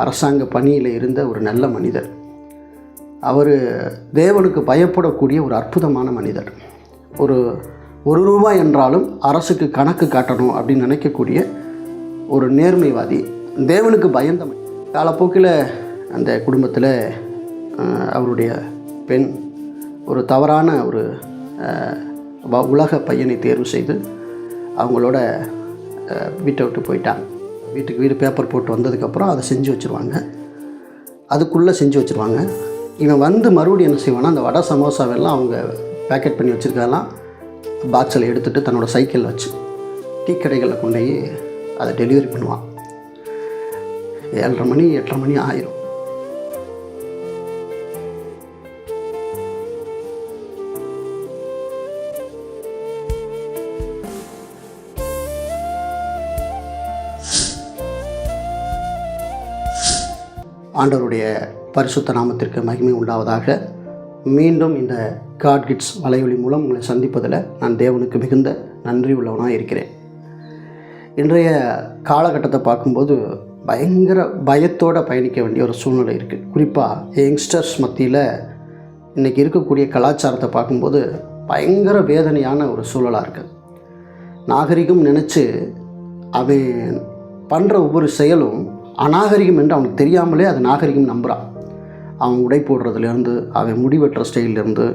அரசாங்க பணியில் இருந்த ஒரு நல்ல மனிதர். அவர் தேவனுக்கு பயப்படக்கூடிய ஒரு அற்புதமான மனிதர். ஒரு ரூபாய் என்றாலும் அரசுக்கு கணக்கு காட்டணும் அப்படின்னு நினைக்கக்கூடிய ஒரு நேர்மைவாதி, தேவனுக்கு பயந்த காலப்போக்கில் அந்த குடும்பத்தில் அவருடைய பெண் ஒரு தவறான ஒரு உலக பையனை தேர்வு செய்து அவங்களோட வீட்டை விட்டு போயிட்டாங்க. வீட்டுக்கு வீடு பேப்பர் போட்டு வந்ததுக்கப்புறம் அதை செஞ்சு வச்சுருவாங்க, அதுக்குள்ளே செஞ்சு வச்சுருவாங்க. இவன் வந்து மறுபடியும் என்ன செய்வான்னா, அந்த வடை சமோசாவெல்லாம் அவங்க பேக்கெட் பண்ணி வச்சுருக்கலாம் பாக்ஸில் எடுத்துகிட்டு தன்னோட சைக்கிளில் வச்சு டீ கடைகளில் கொண்டு போய் அதை டெலிவரி பண்ணுவான். 7:30 மணி 8:30 மணி ஆயிரும். ஆண்டவருடைய பரிசுத்த நாமத்திற்கு மகிமை உண்டாவதாக. மீண்டும் இந்த காட் கிட்ஸ் வலையொலி மூலம் உங்களை சந்திப்பதில் நான் தேவனுக்கு மிகுந்த நன்றி உள்ளவனாக இருக்கிறேன். இன்றைய காலகட்டத்தை பார்க்கும்போது பயங்கர பயத்தோடு பயணிக்க வேண்டிய ஒரு சூழ்நிலை இருக்குது. குறிப்பாக யங்ஸ்டர்ஸ் மத்தியில் இன்றைக்கி இருக்கக்கூடிய கலாச்சாரத்தை பார்க்கும்போது பயங்கர வேதனையான ஒரு சூழலாக இருக்குது. நாகரிகம் நினச்சி அவன் பண்ணுற ஒவ்வொரு செயலும் அநாகரிகம் என்று அவனுக்கு தெரியாமலே அது நாகரிகம் நம்புகிறான். அவன் உடை போடுறதுலேருந்து, அவன் முடிவெட்டுற ஸ்டைல்லேருந்து,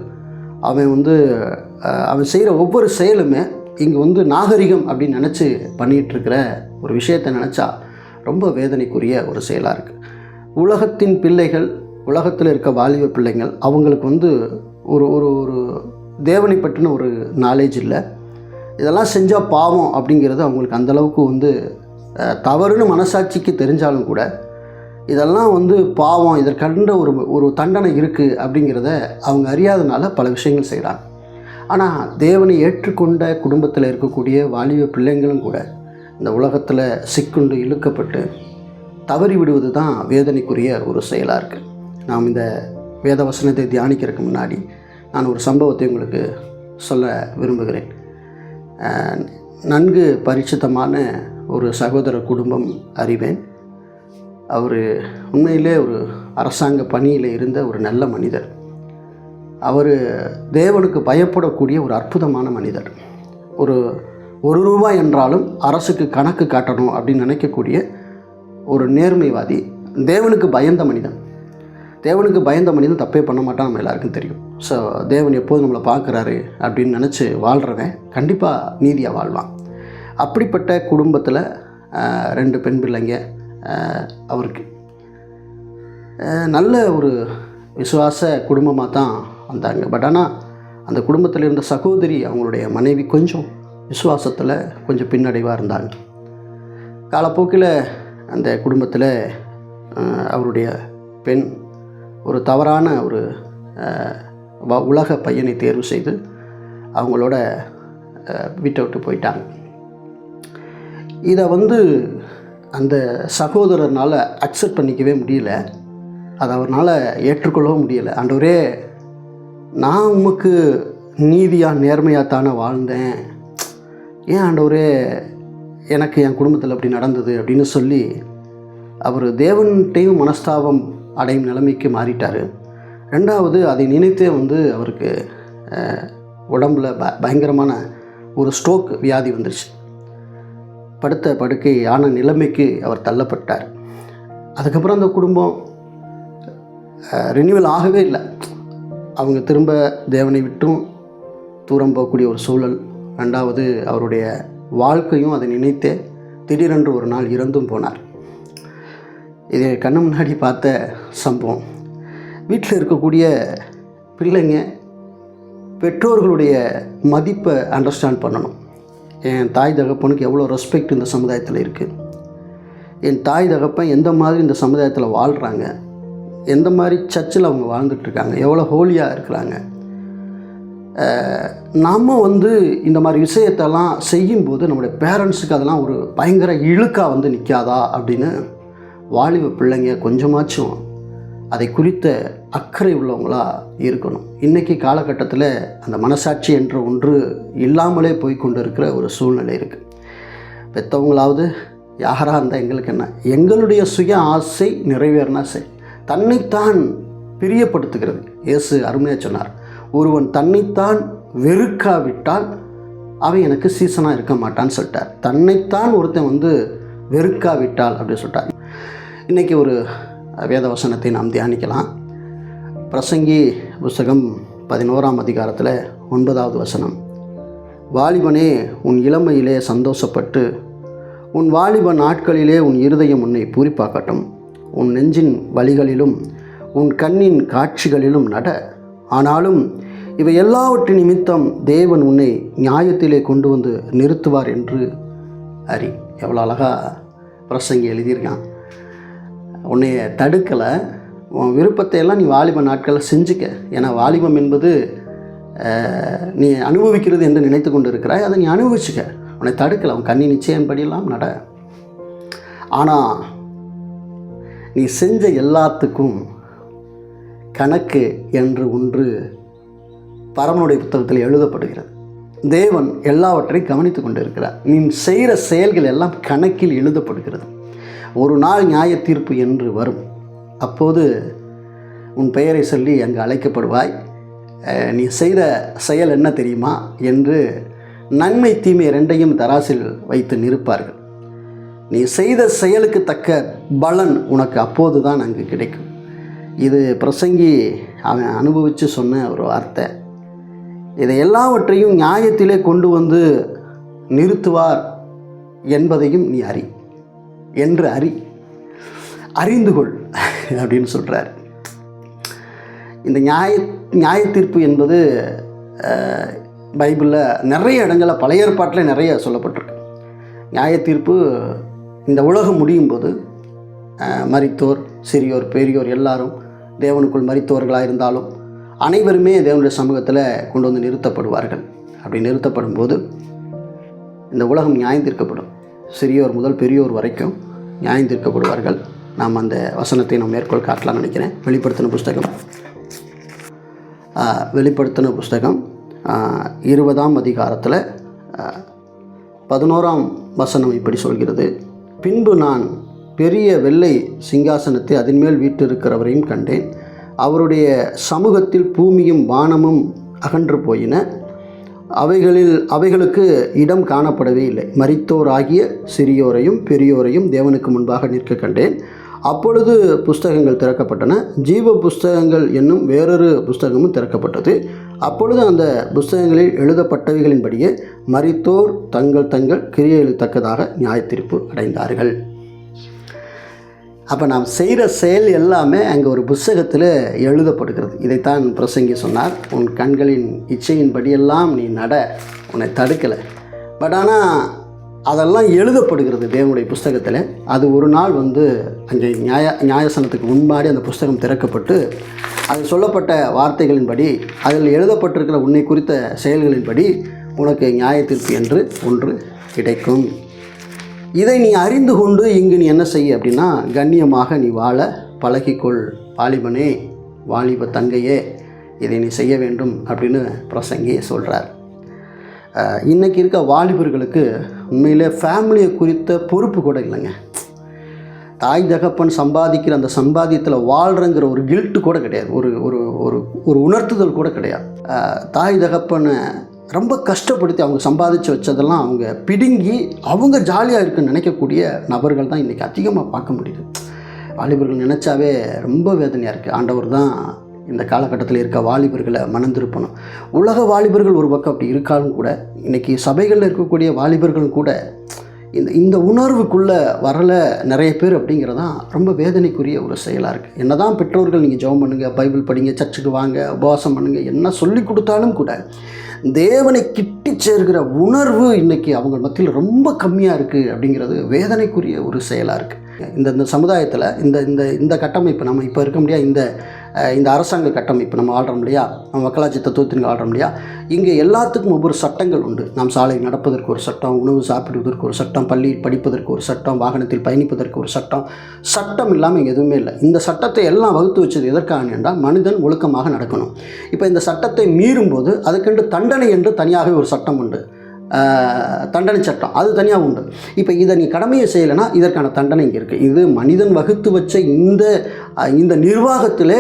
அவன் செய்கிற ஒவ்வொரு செயலுமே இங்கே நாகரிகம் அப்படின்னு நினச்சி பண்ணிகிட்ருக்கிற ஒரு விஷயத்தை நினச்சா ரொம்ப வேதனைக்குரிய ஒரு செயலாக இருக்குது. உலகத்தின் பிள்ளைகள், உலகத்தில் இருக்க வாலிப பிள்ளைங்கள், அவங்களுக்கு ஒரு ஒரு ஒரு தேவனை பற்றின ஒரு நாலேஜ் இல்லை. இதெல்லாம் செஞ்சால் பாவம் அப்படிங்கிறது அவங்களுக்கு அந்தளவுக்கு தவறுன்னு மனசாட்சிக்கு தெரிஞ்சாலும் கூட இதெல்லாம் பாவம், இதற்கண்ட ஒரு தண்டனை இருக்குது அப்படிங்கிறத அவங்க அறியாதனால பல விஷயங்கள் செய்கிறாங்க. ஆனால் தேவனை ஏற்றுக்கொண்ட குடும்பத்தில் இருக்கக்கூடிய வாலிப பிள்ளைங்களும் கூட இந்த உலகத்தில் சிக்குண்டு இழுக்கப்பட்டு தவறி விடுவது தான் வேதனைக்குரிய ஒரு செயலாக இருக்குது. நாம் இந்த வேத வசனத்தை தியானிக்கிறதுக்கு முன்னாடி நான் ஒரு சம்பவத்தை உங்களுக்கு சொல்ல விரும்புகிறேன். நன்கு பரிச்சித்தமான ஒரு சகோதர குடும்பம் அறிவேன். அவர் உண்மையிலே ஒரு அரசாங்க பணியில் இருந்த ஒரு நல்ல மனிதர். அவர் தேவனுக்கு பயப்படக்கூடிய ஒரு அற்புதமான மனிதர். ஒரு ரூபாய் என்றாலும் அரசுக்கு கணக்கு காட்டணும் அப்படின்னு நினைக்கக்கூடிய ஒரு நேர்மைவாதி, தேவனுக்கு பயந்த மனிதன். தேவனுக்கு பயந்த மனிதன் தப்பே பண்ண மாட்டான், நம்ம எல்லாருக்கும் தெரியும். ஸோ தேவன் எப்போது நம்மளை பார்க்குறாரு அப்படின்னு நினச்சி வாழ்கிறவன் கண்டிப்பாக நீதியாக வாழ்வான். அப்படிப்பட்ட குடும்பத்தில் 2 பெண் பிள்ளைங்க அவருக்கு. நல்ல ஒரு விசுவாச குடும்பமாக தான் வந்தாங்க. பட் ஆனால் அந்த குடும்பத்தில் இருந்த சகோதரி, அவங்களுடைய மனைவி கொஞ்சம் விசுவாசத்தில் கொஞ்சம் பின்னடைவாக இருந்தாங்க. காலப்போக்கில் அந்த குடும்பத்தில் அவருடைய பெண் ஒரு தவறான ஒரு உலக பையனை தேர்வு செய்து அவங்களோட வீட்டை விட்டு போயிட்டாங்க. இதை அந்த சகோதரனால் அக்செப்ட் பண்ணிக்கவே முடியல, அதை அவரால் ஏற்றுக்கொள்ளவும் முடியலை. ஆண்டவரே, நான் உமக்கு நீதியாக நேர்மையாக தானே வாழ்ந்தேன், ஏன் ஆண்டவரே எனக்கு என் குடும்பத்தில் அப்படி நடந்தது அப்படின்னு சொல்லி அவர் தேவன்கிட்டையும் மனஸ்தாபம் அடையும் நிலைமைக்கு மாறிட்டார். 2வது அதை நினைத்தே அவருக்கு உடம்பில் பயங்கரமான ஒரு ஸ்ட்ரோக் வியாதி வந்துருச்சு. படுத்த படுக்கை ஆன நிலைமைக்கு அவர் தள்ளப்பட்டார். அதுக்கப்புறம் அந்த குடும்பம் ரினியூவல் ஆகவே இல்லை. அவங்க திரும்ப தேவனை விட்டும் தூரம் போகக்கூடிய ஒரு சூழல். 2வது அவருடைய வாழ்க்கையும் அதை நினைத்தே திடீரென்று ஒரு நாள் இறந்தும் போனார். இதை கண்ணு முன்னாடி பார்த்த சம்பவம். வீட்டில் இருக்கக்கூடிய பிள்ளைங்க பெற்றோர்களுடைய மதிப்பை அண்டர்ஸ்டாண்ட் பண்ணணும். என் தாய் தகப்பனுக்கு எவ்வளோ ரெஸ்பெக்ட் இந்த சமுதாயத்தில் இருக்குது, என் தாய் தகப்பன் எந்த மாதிரி இந்த சமுதாயத்தில் வாழ்கிறாங்க, எந்த மாதிரி சர்ச்சில் அவங்க வாழ்ந்துட்டுருக்காங்க, எவ்வளோ ஹோலியாக இருக்கிறாங்க. நாம் இந்த மாதிரி விஷயத்தெல்லாம் செய்யும்போது நம்முடைய பேரண்ட்ஸுக்கு அதெல்லாம் ஒரு பயங்கர இழுக்காக நிற்காதா அப்படின்னு வாலிப பிள்ளைங்க கொஞ்சமாச்சும் அதை குறித்த அக்கறை உள்ளவங்களாக இருக்கணும். இன்றைக்கி காலகட்டத்தில் அந்த மனசாட்சி என்ற ஒன்று இல்லாமலே போய் கொண்டு இருக்கிற ஒரு சூழ்நிலை இருக்குது. பெற்றவங்களாவது யாராக இருந்தால் எங்களுக்கு என்ன, எங்களுடைய சுய ஆசை நிறைவேறினா சரி. தன்னைத்தான் பிரியப்படுத்துகிறது. இயேசு அருமையாக சொன்னார், ஒருவன் தன்னைத்தான் வெறுக்காவிட்டால் அவன் எனக்கு சீசனாக இருக்க மாட்டான்னு சொல்லிட்டார். தன்னைத்தான் ஒருத்தன் வெறுக்காவிட்டால் அப்படின்னு சொல்லிட்டார். இன்றைக்கி ஒரு வேத வசனத்தை நாம் தியானிக்கலாம். பிரசங்கி புஸ்தகம் 11ஆம் அதிகாரத்தில் 9வது வசனம். வாலிபனே, உன் இளமையிலே சந்தோஷப்பட்டு உன் வாலிப நாட்களிலே உன் இருதயம் உன்னை பூரிப்பாக்கட்டும். உன் நெஞ்சின் வழிகளிலும் உன் கண்ணின் காட்சிகளிலும் நட. ஆனாலும் இவை எல்லாவற்றின் நிமித்தம் தேவன் உன்னை நியாயத்திலே கொண்டு வந்து நிறுத்துவார் என்று அறி. எவ்வளோ அழகாக பிரசங்கி எழுதியிருக்கான். உன்னைய தடுக்கலை, உன் விருப்பத்தை எல்லாம் நீ வாலிப நாட்களில் செஞ்சுக்க. ஏன்னா வாலிபம் என்பது நீ அனுபவிக்கிறது என்று நினைத்து கொண்டு இருக்கிறாய், அதை நீ அனுபவிச்சுக்க. உன்னை தடுக்கலை, உன் கண்ணி நிச்சயம்படியெல்லாம் நட. ஆனால் நீ செஞ்ச எல்லாத்துக்கும் கணக்கு என்று ஒன்று பரமனுடைய புத்தகத்தில் எழுதப்படுகிறது. தேவன் எல்லாவற்றையும் கவனித்து கொண்டு இருக்கிறார். நீ செய்கிற செயல்கள் எல்லாம் கணக்கில் எழுதப்படுகிறது. ஒரு நாள் நியாய தீர்ப்பு என்று வரும். அப்போது உன் பெயரை சொல்லி அங்கு அழைக்கப்படுவாய். நீ செய்த செயல் என்ன தெரியுமா என்று நன்மை தீமை ரெண்டையும் தராசில் வைத்து நிற்பார்கள். நீ செய்த செயலுக்கு தக்க பலன் உனக்கு அப்போது தான் அங்கு கிடைக்கும். இது பிரசங்கி அவன் அனுபவித்து சொன்ன ஒரு வார்த்தை. இதை எல்லாவற்றையும் நியாயத்திலே கொண்டு வந்து நிறுத்துவார் என்பதையும் நீ அறிந்து கொள் அப்படின்னு சொல்கிறார். இந்த நியாய தீர்ப்பு என்பது பைபிளில் நிறைய இடங்களில், பழைய ஏற்பாட்டில் நிறைய சொல்லப்பட்டிருக்கு. நியாய தீர்ப்பு இந்த உலகம் முடியும் போது மரித்தோர், சிறியோர், பெரியோர் எல்லாரும் தேவனுக்குள் மரித்தவர்களாக இருந்தாலும் அனைவருமே தேவனுடைய சமூகத்தில் கொண்டு வந்து நிறுத்தப்படுவார்கள். அப்படி நிறுத்தப்படும் போது இந்த உலகம் நியாயம் தீர்க்கப்படும். சிறியோர் முதல் பெரியோர் வரைக்கும் நியாயம் தீர்க்கப்படுவார்கள். நாம் அந்த வசனத்தை நாம் மேற்கோள் காட்டலாம்னு நினைக்கிறேன். வெளிப்படுத்தின புஸ்தகம் 20ஆம் அதிகாரத்தில் 11ஆம் வசனம் இப்படி சொல்கிறது. பின்பு நான் பெரிய வெள்ளை சிங்காசனத்தை அதன் மேல் வீற்றிருக்கிறவரையும் கண்டேன். அவருடைய சமூகத்தில் பூமியும் வானமும் அகன்று போயின. அவைகளுக்கு இடம் காணப்படவே இல்லை. மரித்தோராகிய சிறியோரையும் பெரியோரையும் தேவனுக்கு முன்பாக நிற்க கண்டேன். அப்பொழுது புஸ்தகங்கள் திறக்கப்பட்டன. ஜீவ புஸ்தகங்கள் என்னும் வேறொரு புஸ்தகமும் திறக்கப்பட்டது. அப்பொழுது அந்த புஸ்தகங்களில் எழுதப்பட்டவைகளின்படியே மரித்தோர் தங்கள் கிரியைகளுக்கு தக்கதாக நியாயத்தீர்ப்பு அடைந்தார்கள். அப்போ நாம் செய்கிற செயல் எல்லாமே அங்கே ஒரு புஸ்தகத்தில் எழுதப்படுகிறது. இதைத்தான் பிரசங்கி சொன்னார். உன் கண்களின் இச்சையின்படியெல்லாம் நீ நட, உன்னை தடுக்கலை. பட் ஆனால் அதெல்லாம் எழுதப்படுகிறது தேவனுடைய புஸ்தகத்தில். அது ஒரு நாள் அங்கே நியாயசனத்துக்கு முன்பாடி அந்த புஸ்தகம் திறக்கப்பட்டு அது சொல்லப்பட்ட வார்த்தைகளின்படி, அதில் எழுதப்பட்டிருக்கிற உன்னை குறித்த செயல்களின்படி உனக்கு நியாய தீர்ப்பு என்று ஒன்று கிடைக்கும். இதை நீ அறிந்து கொண்டு இங்கு நீ என்ன செய்ய அப்படின்னா, கண்ணியமாக நீ வாழ பழகிக்கொள். வாலிபனே, வாலிப தங்கையே, இதை நீ செய்ய வேண்டும் அப்படின்னு பிரசங்கி சொல்கிறார். இன்றைக்கி இருக்க வாலிபர்களுக்கு உண்மையிலே ஃபேமிலியை குறித்த பொறுப்பு கூட இல்லைங்க. தாய் தகப்பன் சம்பாதிக்கிற அந்த சம்பாதியத்தில் வாழ்கிறங்கிற ஒரு கில்ட்டு கூட கிடையாது. ஒரு ஒரு ஒரு ஒரு உணர்த்துதல் கூட கிடையாது. தாய் தகப்பனை ரொம்ப கஷ்டப்படுத்தி அவங்க சம்பாதிச்சு வச்சதெல்லாம் அவங்க பிடுங்கி அவங்க ஜாலியாக இருக்குன்னு நினைக்கக்கூடிய நபர்கள் தான் இன்றைக்கி அதிகமாக பார்க்க முடியுது. வாலிபர்கள் நினச்சாவே ரொம்ப வேதனையாக இருக்குது. ஆண்டவர் தான் இந்த காலகட்டத்தில் இருக்க வாலிபர்களை மனந்திருப்பணும். உலக வாலிபர்கள் ஒரு பக்கம் அப்படி இருக்காலும் கூட இன்றைக்கி சபைகளில் இருக்கக்கூடிய வாலிபர்களும் கூட இந்த உணர்வுக்குள்ளே வரல நிறைய பேர் அப்படிங்கிறதான் ரொம்ப வேதனைக்குரிய ஒரு செயலாக இருக்குது. என்ன தான் பெற்றோர்கள் நீங்கள் ஜெபம் பண்ணுங்கள், பைபிள் படிங்க, சர்ச்சுக்கு வாங்க, உபவாசம் பண்ணுங்கள், என்ன சொல்லி கொடுத்தாலும் கூட தேவனை கிட்டி சேர்கிற உணர்வு இன்றைக்கி அவங்க மத்தியில் ரொம்ப கம்மியாக இருக்குது அப்படிங்கிறது வேதனைக்குரிய ஒரு செயலாக இருக்குது. இந்த சமுதாயத்தில் இந்த கட்டமைப்பு நம்ம இப்போ இருக்க முடியாது. இந்த அரசாங்க கட்டமைப்பு நம்ம ஆடுறோம் இல்லையா, நம்ம மக்களாட்சி தத்துவத்தின் ஆடுறோம் இல்லையா, இங்கே எல்லாத்துக்கும் ஒவ்வொரு சட்டங்கள் உண்டு. நாம் சாலையில் நடப்பதற்கு ஒரு சட்டம், உணவு சாப்பிடுவதற்கு ஒரு சட்டம், பள்ளியில் படிப்பதற்கு ஒரு சட்டம், வாகனத்தில் பயணிப்பதற்கு ஒரு சட்டம். சட்டம் இல்லாமல் இங்கே எதுவுமே இல்லை. இந்த சட்டத்தை எல்லாம் வகுத்து வச்சது எதற்காக என்றால் மனிதன் ஒழுக்கமாக நடக்கணும். இப்போ இந்த சட்டத்தை மீறும்போது அதுக்கென்று தண்டனை என்று தனியாகவே ஒரு சட்டம் உண்டு. தண்டனை சட்டம் அது தனியாக உண்டு. இப்போ இதை நீ கடமையை செய்யலைன்னா இதற்கான தண்டனை இங்கே இருக்குது. இது மனிதன் வகுத்து வச்ச இந்த நிர்வாகத்தில்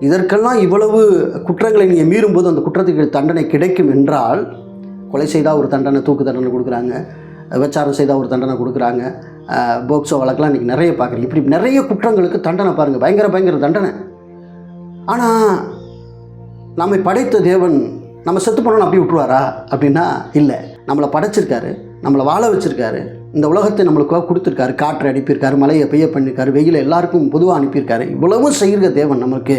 இதற்கெல்லாம் இவ்வளவு குற்றங்களை நீங்கள் மீறும்போது அந்த குற்றத்துக்கு தண்டனை கிடைக்கும் என்றால், கொலை செய்தால் ஒரு தண்டனை, தூக்கு தண்டனை கொடுக்குறாங்க, விபச்சாரம் செய்தால் ஒரு தண்டனை கொடுக்குறாங்க, போக்சோ வழக்கெல்லாம் இன்றைக்கி நிறைய பார்க்குறீங்க. இப்படி நிறைய குற்றங்களுக்கு தண்டனை பாருங்கள், பயங்கர தண்டனை. ஆனால் நம்மை படைத்த தேவன் நம்ம செத்து போனோன்னு அப்படி விட்டுருவாரா அப்படின்னா இல்லை. நம்மளை படைச்சிருக்காரு, நம்மளை வாழ வச்சுருக்காரு, இந்த உலகத்தை நம்மளுக்காக கொடுத்துருக்காரு, காற்றை அனுப்பியிருக்காரு, மழையை பெய்ய பண்ணியிருக்காரு, வெயிலை எல்லாருக்கும் பொதுவாக அனுப்பியிருக்காரு. இவ்வளவும் செய்கிற தேவன் நமக்கு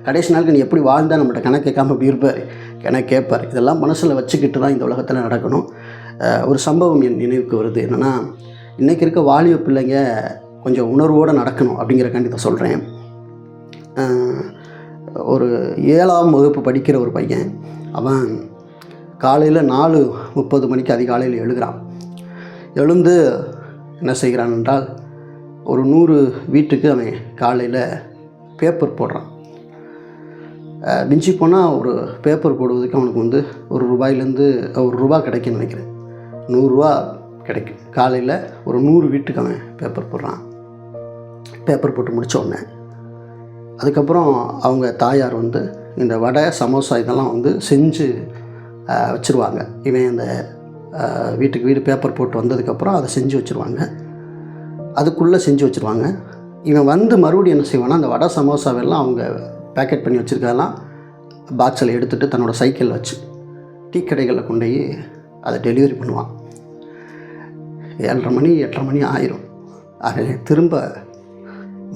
கடைசி நாளுக்கு நீ எப்படி வாழ்ந்தால் நம்மகிட்ட கணக்கு கேட்காம அப்படி இருப்பார், கணக்கு கேட்பார். இதெல்லாம் மனசில் வச்சுக்கிட்டு தான் இந்த உலகத்தில் நடக்கணும். ஒரு சம்பவம் என் நினைவுக்கு வருது. என்னென்னா, இன்றைக்கி இருக்க வாலிப பிள்ளைங்க கொஞ்சம் உணர்வோடு நடக்கணும் அப்படிங்கிறக்காண்டி தான் சொல்கிறேன். ஒரு 7ஆம் வகுப்பு படிக்கிற ஒரு பையன், அவன் காலையில் 4:30 மணிக்கு அதிகாலையில் எழுகிறான். எழுந்து என்ன செய்கிறான் என்றால், ஒரு 100 வீட்டுக்கு அவன் காலையில் பேப்பர் போடுறான். மிஞ்சி போனால் ஒரு பேப்பர் போடுவதுக்கு அவனுக்கு வந்து ₹1 கிடைக்குன்னு நினைக்கிறேன். 100 ரூபா கிடைக்கும். காலையில் ஒரு 100 வீட்டுக்கு அவன் பேப்பர் போடுறான். பேப்பர் போட்டு முடித்த உடனே அதுக்கப்புறம் அவங்க தாயார் வந்து இந்த வடை, சமோசா இதெல்லாம் வந்து செஞ்சு வச்சுருவாங்க. இவன் அந்த வீட்டுக்கு வீடு பேப்பர் போட்டு வந்ததுக்கப்புறம் அதை செஞ்சு வச்சுருவாங்க. அதுக்குள்ளே செஞ்சு வச்சுருவாங்க. இவன் வந்து மறுபடியும் என்ன செய்வான்னா, அந்த வடை சமோசாவெல்லாம் அவங்க பேக்கெட் பண்ணி வச்சுருக்கதெல்லாம் பாக்ஸில் எடுத்துகிட்டு தன்னோட சைக்கிளில் வச்சு டீ கடைகளில் கொண்டு போய் அதை டெலிவரி பண்ணுவான். 7:30 மணி 8:30 மணி ஆயிரும். அதை திரும்ப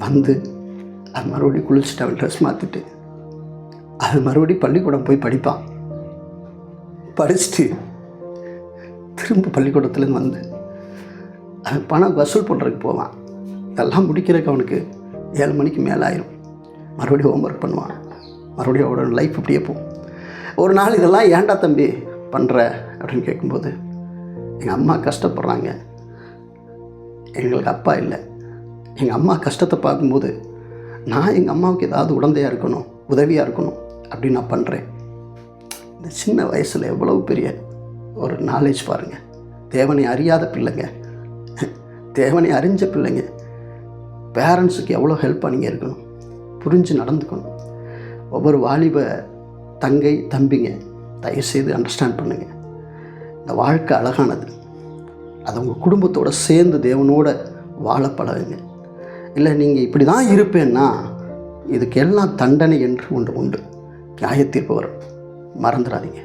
வந்து அது மறுபடியும் குளிச்சுட்டு அவன் ட்ரெஸ் மாற்றிட்டு அது மறுபடியும் பள்ளிக்கூடம் போய் படிப்பான். படிச்சுட்டு திரும்ப பள்ளிக்கூடத்துலேருந்து வந்து அவன் பணம் வசூல் பண்ணுறதுக்கு போவான். இதெல்லாம் முடிக்கிறதுக்கு அவனுக்கு 7 மணிக்கு மேலே ஆயிரும். மறுபடியும் ஹோம்ஒர்க் பண்ணுவான். மறுபடியும் அவனோட லைஃப் இப்படியே போகும். ஒரு நாள் இதெல்லாம் ஏன்டா தம்பி பண்ணுற அப்படின்னு கேட்கும்போது, எங்கள் அம்மா கஷ்டப்படுறாங்க, எங்களுக்கு அப்பா இல்லை, எங்கள் அம்மா கஷ்டத்தை பார்க்கும்போது நான் எங்கள் அம்மாவுக்கு ஏதாவது உடந்தையாக இருக்கணும், உதவியாக இருக்கணும் அப்படின்னு நான் பண்ணுறேன். இந்த சின்ன வயசில் எவ்வளவு பெரிய ஒரு நாலேஜ் பாருங்கள். தேவனை அறியாத பிள்ளைங்க, தேவனை அறிஞ்ச பிள்ளைங்க, பேரண்ட்ஸுக்கு எவ்வளோ ஹெல்ப் பண்ணிங்க இருக்கணும், புரிஞ்சு நடந்துக்கணும். ஒவ்வொரு வாலிப தங்கை தம்பிங்க தயவுசெய்து அண்டர்ஸ்டாண்ட் பண்ணுங்கள். இந்த வாழ்க்கை அழகானது. அது உங்கள் குடும்பத்தோடு சேர்ந்து தேவனோட வாழ பழகுங்க. இல்லை நீங்கள் இப்படி தான் இருப்பேன்னா இதுக்கு எல்லாம் தண்டனை என்று ஒன்று உண்டு. நியாயத்தீர்ப்பு வரும், மறந்துடாதீங்க.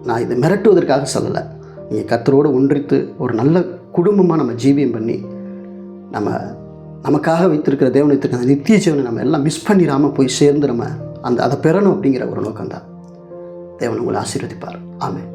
நான் இதை மிரட்டுவதற்காக சொல்லலை. நீங்கள் கர்த்தரோடு ஒன்றித்து ஒரு நல்ல குடும்பமாக நம்ம ஜீவியம் பண்ணி நமக்காக வைத்திருக்கிற தேவன் வைத்திருக்கிற அந்த நித்திய ஜீவனை நம்ம எல்லாம் மிஸ் பண்ணிடாமல் போய் சேர்ந்து நம்ம அதை பெறணும் அப்படிங்கிற ஒரு நோக்கம்தான். தேவன் உங்களை ஆசீர்வதிப்பார். ஆமென்.